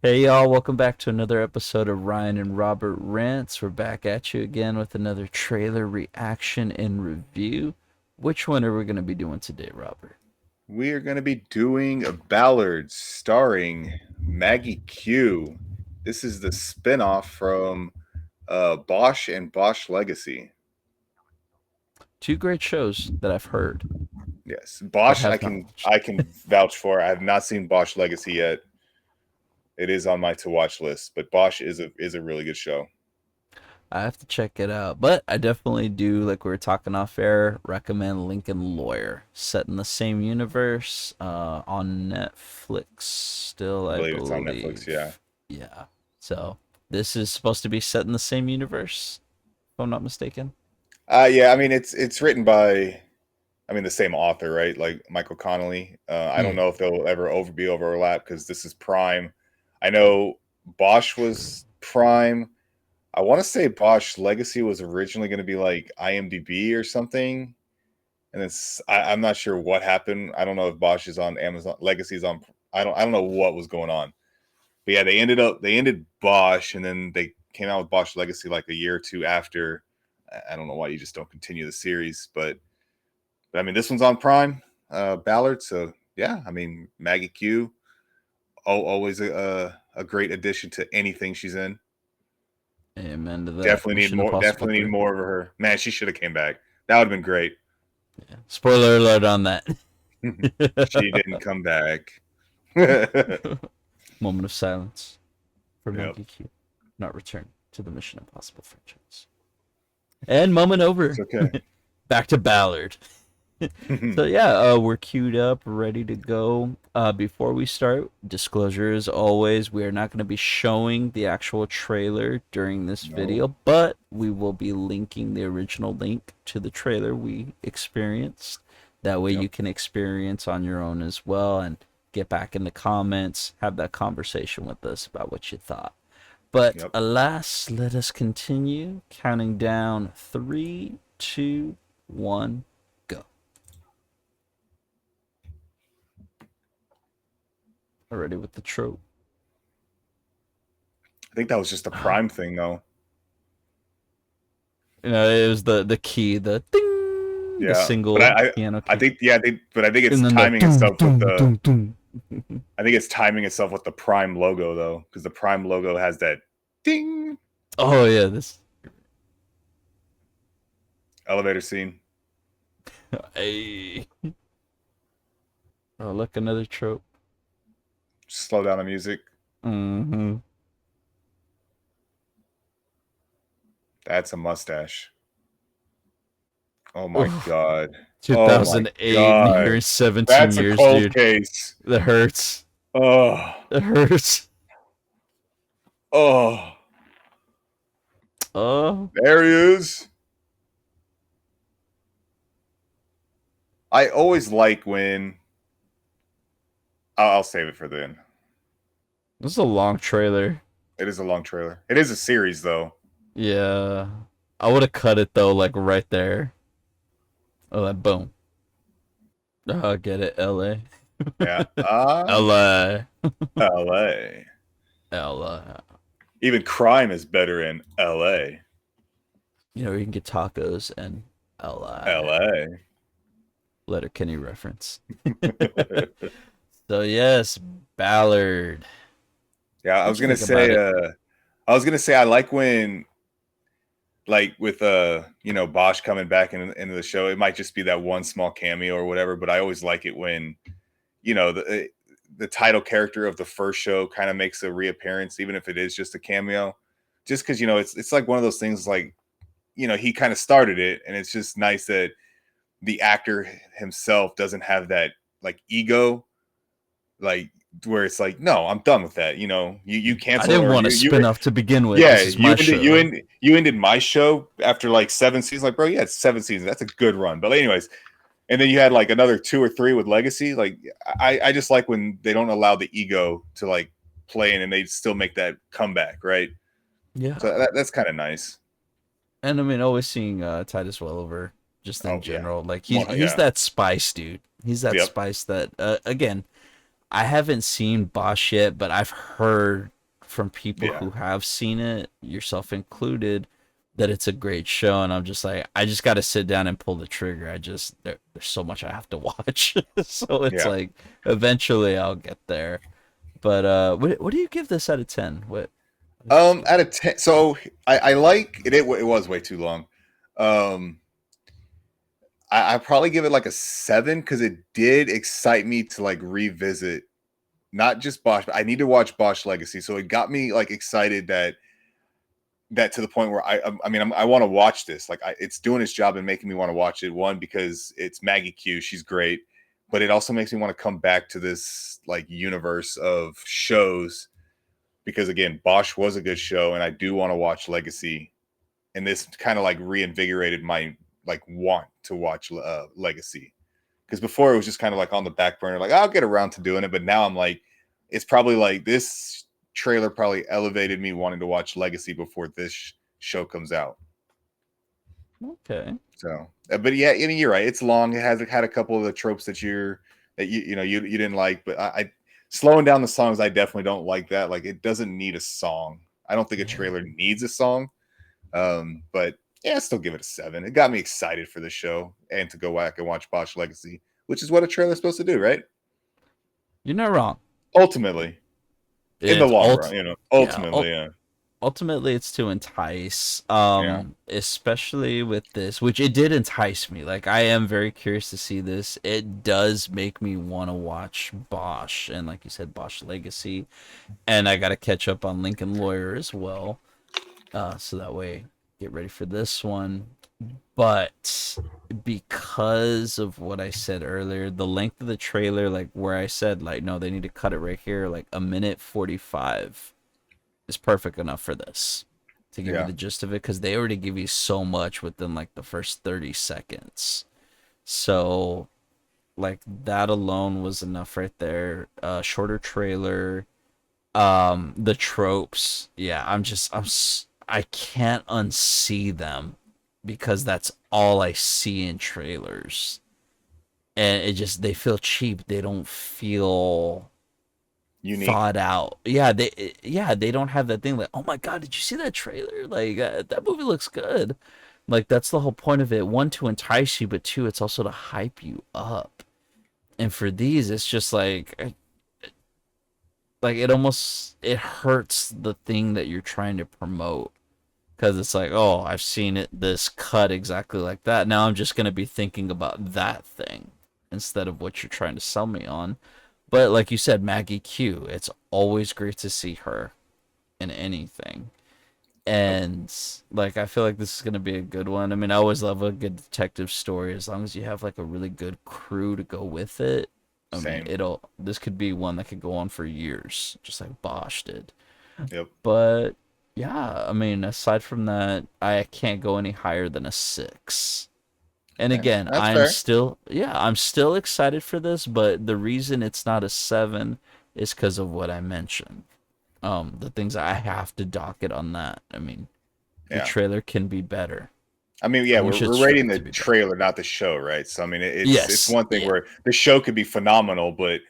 Hey y'all, welcome back to another episode of Ryan and Robert Rants. We're back at you again with another trailer reaction and review. Which one are we going to be doing today, Robert? We are going to be doing a Ballard starring Maggie Q. This is the spinoff from Bosch and Bosch Legacy. Two great shows that I've heard Yes, but Bosch. I have not can watched. I can vouch for. I have not seen Bosch Legacy yet. It is on my to watch list, but Bosch is a really good show. I have to check it out, but I definitely do, like we were talking off air, recommend Lincoln Lawyer, set in the same universe, on Netflix still, I I believe it's on Netflix. Yeah. believe. Yeah. So this is supposed to be set in the same universe, if I'm not mistaken. Yeah. I mean, it's written by, the same author, right? Like Michael Connolly. I don't Yeah. know if they'll ever be overlap because this is Prime. I know Bosch was Prime. I want to say Bosch Legacy was originally going to be like IMDb or something, and I'm not sure what happened. I don't know if Bosch is on Amazon, Legacy's on. I don't know what was going on, but yeah, they ended Bosch, and then they came out with Bosch Legacy like a year or two after. I don't know why you just don't continue the series, but I mean this one's on Prime, Ballard. So yeah, I mean Maggie Q, always a great addition to anything she's in. Amen to that. Definitely need Mission more. Impossible Definitely need 3. more of her. Man, she should have came back. That would have been great. Yeah. Spoiler alert on that. She didn't come back. Yep. Moment of silence for Maggie Q. Not return to the Mission Impossible franchise. And moment It's over. okay. Back to Ballard. So yeah, we're queued up, ready to go. Before we start, disclosure as always, we are not going to be showing the actual trailer during this No. video, but we will be linking the original link to the trailer we experienced. That way you Yep. can experience on your own as well and get back in the comments, have that conversation with us about what you thought. But Yep. alas, let us continue counting down three, two, one, go. Already with the trope. I think that was just a Prime thing, though. You know, it was the key, the ding, the Yeah, but single piano I key, think yeah, but I think it's and then the timing doom itself with doom the. doom doom. I think it's timing itself with the Prime logo though, because the Prime logo has that ding Oh yeah, this. elevator scene. Hey. Oh look, another trope. Slow down the music. Mm-hmm. That's a mustache. Oh my Oof. god. Oh my 2008, and here god. in 17 That's a years, cold dude. case. That hurts. Oh. That hurts. Oh. Oh. There he is. I always like when I'll save it for then. This is a long trailer. It is a long trailer. It is a series though. Yeah. I would have cut it though, like right there. Oh, that boom. Oh, I get it. LA. Yeah. LA. LA. LA. Even crime is better in LA. You know, you can get tacos and LA. LA. Letterkenny reference. So yes, Ballard. Yeah, What'd you think about it? I was gonna say I like when like with Bosch coming back into the show, it might just be that one small cameo or whatever, but I always like it when you know the title character of the first show kind of makes a reappearance, even if it is just a cameo. Just because it's like one of those things like he kind of started it, and it's just nice that the actor himself doesn't have that like ego, like where it's like, no, I'm done with that. You I cancel didn't or want a you spin-off to begin with. yeah, This is my show. you ended my show after like 7 seasons. Like, bro, yeah, it's 7 seasons. That's a good run. But anyways, and then you had like another 2 or 3 with Legacy. Like, I just like when they don't allow the ego to like play in, and they still make that comeback, right? Yeah. So that's kind of nice. And I mean, always seeing Titus Welliver just in Oh yeah, general. Like he's yeah, that spice dude. He's that yep, spice that again, I haven't seen Bosch yet, but I've heard from people Yeah. who have seen it, yourself included, that it's a great show. And I'm just like, I just got to sit down and pull the trigger. There's so much I have to watch. So it's Yeah. like, eventually I'll get there. But what do you give this out of 10? What? Out of 10. So I like it. It was way too long. I probably give it like a 7 because it did excite me to like revisit not just Bosch, but I need to watch Bosch Legacy. So it got me like excited that to the point where I want to watch this. Like it's doing its job and making me want to watch it. One, because it's Maggie Q, she's great, but it also makes me want to come back to this like universe of shows because again, Bosch was a good show, and I do want to watch Legacy, and this kind of like reinvigorated my like want to watch Legacy because before it was just kind of like on the back burner, like I'll get around to doing it, but now I'm like, it's probably like this trailer probably elevated me wanting to watch Legacy before this show comes out. Okay. So, but yeah, I mean, you're right. It's long. It has had a couple of the tropes that you didn't like, but I slowing down the songs, I definitely don't like that. Like, it doesn't need a song. I don't think a Yeah. trailer needs a song. But yeah, I still give it a 7. It got me excited for the show and to go back and watch Bosch Legacy, which is what a trailer's supposed to do, right? You're not wrong. Ultimately, in the It's long ult run, yeah, ultimately, yeah, ultimately it's to entice, yeah, especially with this, which it did entice me. Like, I am very curious to see this. It does make me want to watch Bosch, and like you said, Bosch Legacy, and I got to catch up on Lincoln Lawyer as well, so that way get ready for this one. But because of what I said earlier, the length of the trailer, like where I said, like, no, they need to cut it right here, like a minute 45 is perfect enough for this to give you yeah. the gist of it, because they already give you so much within like the first 30 seconds. So, like, that alone was enough right there. Shorter trailer, the tropes, yeah, I can't unsee them because that's all I see in trailers, and they feel cheap. They don't feel Unique. thought out. Yeah, they don't have that thing like, oh my god, did you see that trailer? Like, that movie looks good. Like, that's the whole point of it. One, to entice you, but two, it's also to hype you up. And for these, it's just like it hurts the thing that you're trying to promote, because it's like, oh, I've seen it this cut exactly like that. Now I'm just gonna be thinking about that thing instead of what you're trying to sell me on. But like you said, Maggie Q, it's always great to see her in anything. Yep. And like, I feel like this is gonna be a good one. I mean, I always love a good detective story as long as you have like a really good crew to go with it. I mean, Same. this could be one that could go on for years, just like Bosch did. Yep. But yeah, I mean, aside from that, I can't go any higher than a 6. And Okay. again, That's fair. I'm still excited for this, but the reason it's not a 7 is because of what I mentioned. The things I have to dock it on that. I mean, the Yeah. trailer can be better. I mean, yeah, And we we're, should we're rating strive the to be better. trailer, not the show, right? So I mean, it's Yes. one thing Yeah. where the show could be phenomenal, but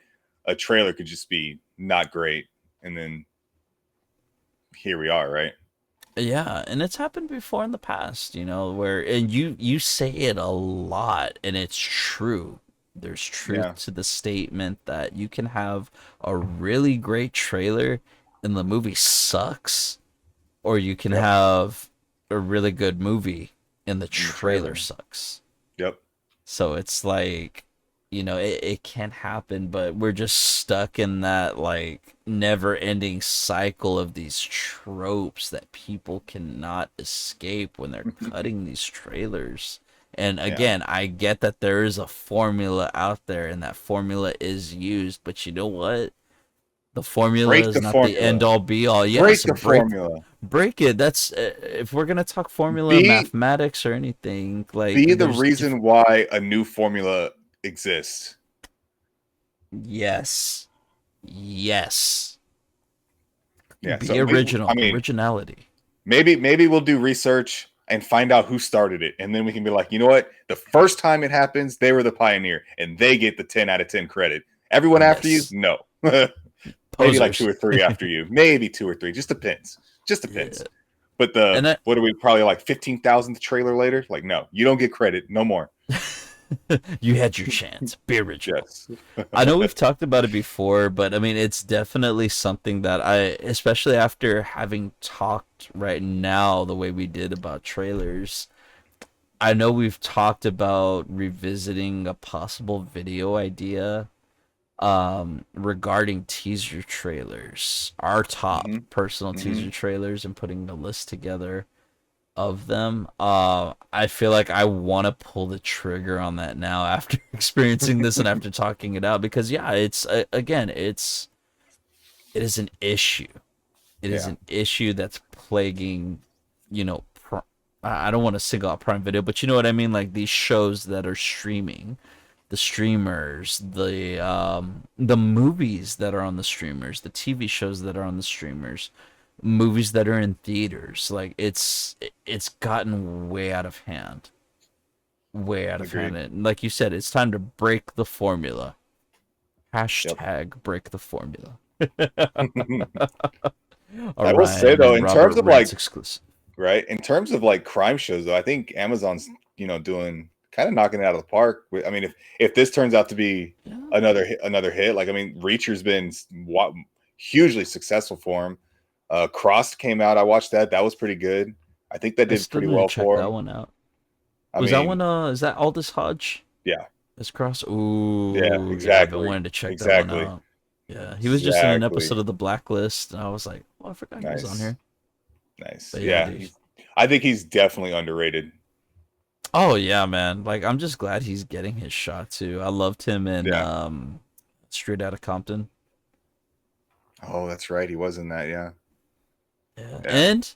a trailer could just be not great, and then here we are, right? Yeah, and it's happened before in the past, where, and you say it a lot, and it's true. There's Yeah. truth to the statement that you can have a really great trailer and the movie sucks, or you can Yep. have a really good movie and the In the trailer trailer. sucks. Yep. So it's like, it can happen, but we're just stuck in that like never ending cycle of these tropes that people cannot escape when they're cutting these trailers. And Yeah. again, I get that there is a formula out there and that formula is used, but you know what? The formula Break is the not the end formula. all be all. Break Yes, the formula. break it. That's if we're gonna talk formula, Be mathematics, or anything, like, be the there's reason why a new formula exists. yes, yes. Yeah. Be So I original, mean, originality. maybe we'll do research and find out who started it, and then we can be like, you know what? The first time it happens, they were the pioneer, and they get the 10 out of 10 credit. Everyone after you, Yes, no. maybe like two Posers. or three after you, maybe two or three. Just depends. Just Yeah. depends. But the And I, what are we probably like 15,000th trailer later? Like, no, you don't get credit. No more. you had your chance. Be original. Yes. I know we've talked about it before, but I mean, it's definitely something that I, especially after having talked right now the way we did about trailers, I know we've talked about revisiting a possible video idea regarding teaser trailers, our top hmm personal hmm teaser trailers, and putting a list together of them. I feel like I want to pull the trigger on that now after experiencing this and after talking it out because yeah, it's again, it is an issue. It is Yeah. an issue that's plaguing, you know, I don't want to single out Prime Video, but you know what I mean, like these shows that are streaming, the streamers, the movies that are on the streamers, the TV shows that are on the streamers, movies that are in theaters. Like it's gotten way out of hand. Way out of hand. Agreed. And like you said, it's time to break the formula. Yep. Hashtag break the formula. A I will say Ryan though, and in Robert terms of like Rants exclusive. right, in terms of like crime shows though, I think Amazon's doing kind of knocking it out of the park. I mean, if this turns out to be Yeah, another hit, like I mean, Reacher's been hugely successful for him. Crossed came out. I watched that. That was pretty good. I think that I did still pretty need to well check for that him. one out. I Was that mean, one is that Aldous Hodge? yeah, This cross? yeah, Ooh, yeah, I've been exactly, wanting to check that one exactly, out. Yeah, he was just in an exactly. episode of The Blacklist, and I was like, oh, I forgot he was on Nice, here. nice. But yeah, Yeah, dude. I think he's definitely underrated. Oh yeah, man. Like I'm just glad he's getting his shot too. I loved him in Yeah. Straight Outta Compton. Oh, that's right. He was in that. Yeah, Yeah. yeah. And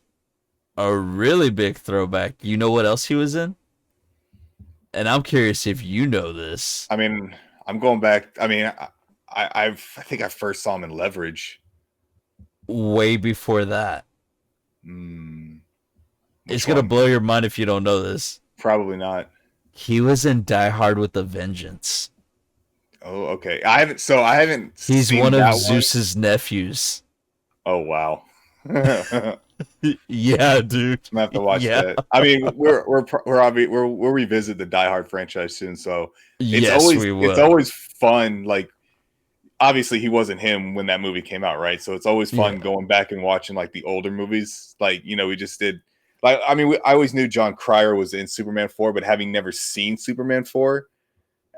a really big throwback. You know what else he was in? And I'm curious if you know this. I mean, I'm going back. I mean, I think I first saw him in Leverage. Way before that. Hmm, It's which gonna one? blow your mind if you don't know this. Probably not. He was in Die Hard with a Vengeance. Oh, okay. I haven't He's seen one of that one. Zeus's nephews. Oh wow. I'm Yeah, dude. gonna have to watch Yeah. that. I mean, we'll revisit the Die Hard franchise soon, so Yes, we it's will. always fun. Like obviously he wasn't him when that movie came out, right? So it's always fun Yeah. going back and watching like the older movies. Like we just did. Like I mean, I always knew John Cryer was in Superman 4, but having never seen Superman 4,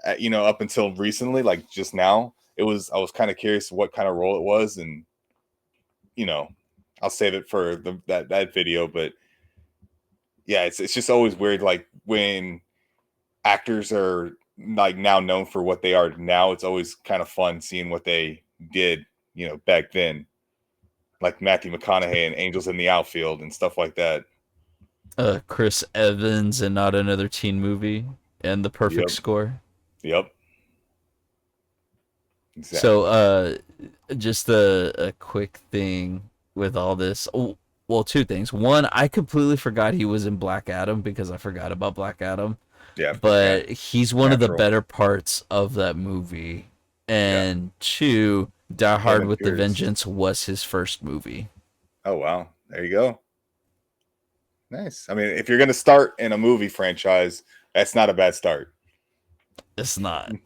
up until recently, like just now, I was kind of curious what kind of role it was, and you know, I'll save it for that video. But yeah, it's just always weird, like when actors are like now known for what they are now. It's always kind of fun seeing what they did, back then, like Matthew McConaughey and Angels in the Outfield and stuff like that. Chris Evans and Not Another Teen Movie and The Perfect Yep, Score. yep, So, exactly. just a quick thing with all this. Oh, well, two things. One, I completely forgot he was in Black Adam because I forgot about Black Adam. Yeah, But he's one of the natural. better parts of that movie. Yeah, And two, Die him Hard and with the Pierce. Vengeance was his first movie. Oh wow, there you go. Nice. I mean, if you're gonna start in a movie franchise, that's not a bad start. It's not.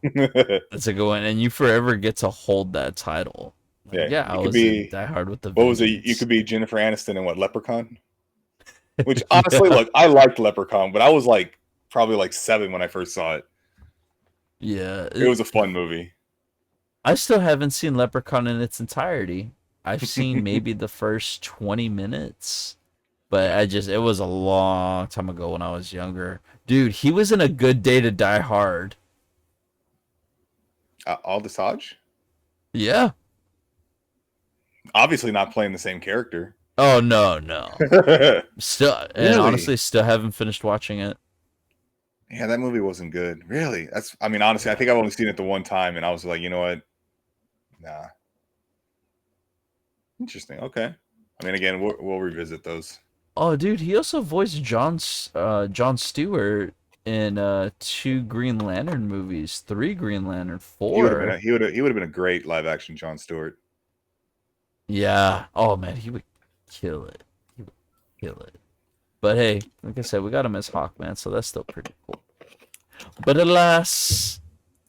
It's a good one, and you forever get to hold that title. Like, Yeah, yeah, I you could was in be. Die Hard with the What was it? You Vengeance. could be Jennifer Aniston in what, Leprechaun? Which honestly, Yeah, look, I liked Leprechaun, but I was like probably like 7 when I first saw it. yeah. It was a fun movie. I still haven't seen Leprechaun in its entirety. I've seen maybe the first 20 minutes, but Yeah. it was a long time ago when I was younger. Dude, he was in A Good Day to Die Hard. Aldous Hodge? Yeah. Obviously not playing the same character. Oh, no, no. Still, and Really? honestly, still haven't finished watching it. Yeah, that movie wasn't good. Really? I mean, honestly, I Yeah. think I've only seen it the one time and I was like, you know what? Nah. Interesting. Okay. I mean, again, we'll revisit those. Oh, dude, he also voiced John Stewart in two Green Lantern movies, three Green Lantern, He would have been four. he would have been a great live action John Stewart. Yeah. Oh man, he would kill it. He would kill it. But hey, like I said, we got him as Hawkman, so that's still pretty cool. But alas,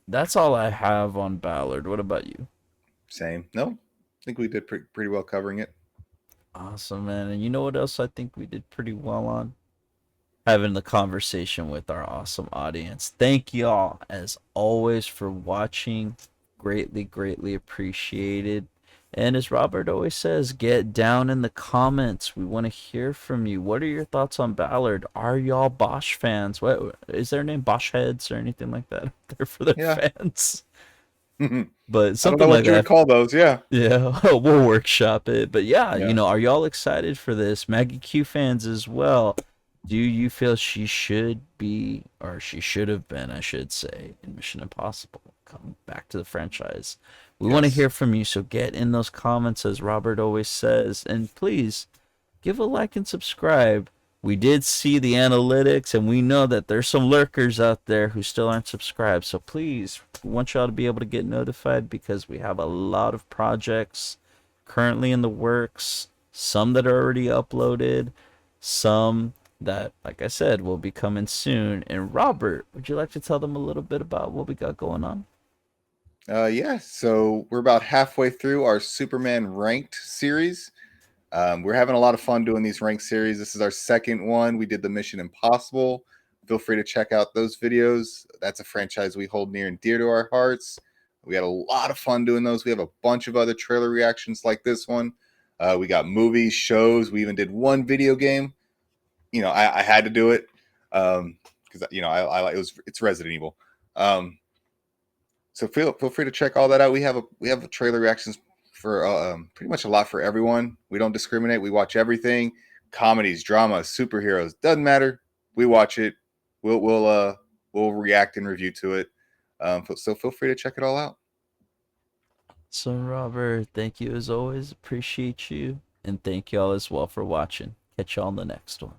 that's all I have on Ballard. What about you? Same. No, I think we did pretty well covering it. Awesome, man. And you know what else I think we did pretty well on? Having the conversation with our awesome audience. Thank y'all, as always, for watching. Greatly, greatly appreciated. And as Robert always says, get down in the comments. We want to hear from you. What are your thoughts on Ballard? Are y'all Bosch fans? What is their name? Bosch heads or anything like that? They're for their Yeah. fans. I But don't know something like what you would that. call those. Yeah. Yeah, we'll workshop it. But yeah, Yeah. are y'all excited for this? Maggie Q fans as well. Do you feel she should be, or she should have been, I should say, in Mission Impossible? Come back to the franchise. We want to Yes. hear from you, so get in those comments, as Robert always says. And please give a like and subscribe. We did see the analytics, and we know that there's some lurkers out there who still aren't subscribed. So please, we want y'all to be able to get notified because we have a lot of projects currently in the works, some that are already uploaded, some that, like I said, will be coming soon. And Robert, would you like to tell them a little bit about what we got going on? Yeah. So we're about halfway through our Superman ranked series. We're having a lot of fun doing these ranked series. This is our second one. We did the Mission Impossible. Feel free to check out those videos. That's a franchise we hold near and dear to our hearts. We had a lot of fun doing those. We have a bunch of other trailer reactions like this one. We got movies, shows. We even did one video game. I had to do it because I it's Resident Evil. Um, so feel free to check all that out. We have trailer reactions for pretty much a lot for everyone. We don't discriminate. We watch everything: comedies, dramas, superheroes. Doesn't matter. We watch it. We'll react and review to it. So feel free to check it all out. So, Robert, thank you as always. Appreciate you. And thank y'all as well for watching. Catch y'all on the next one.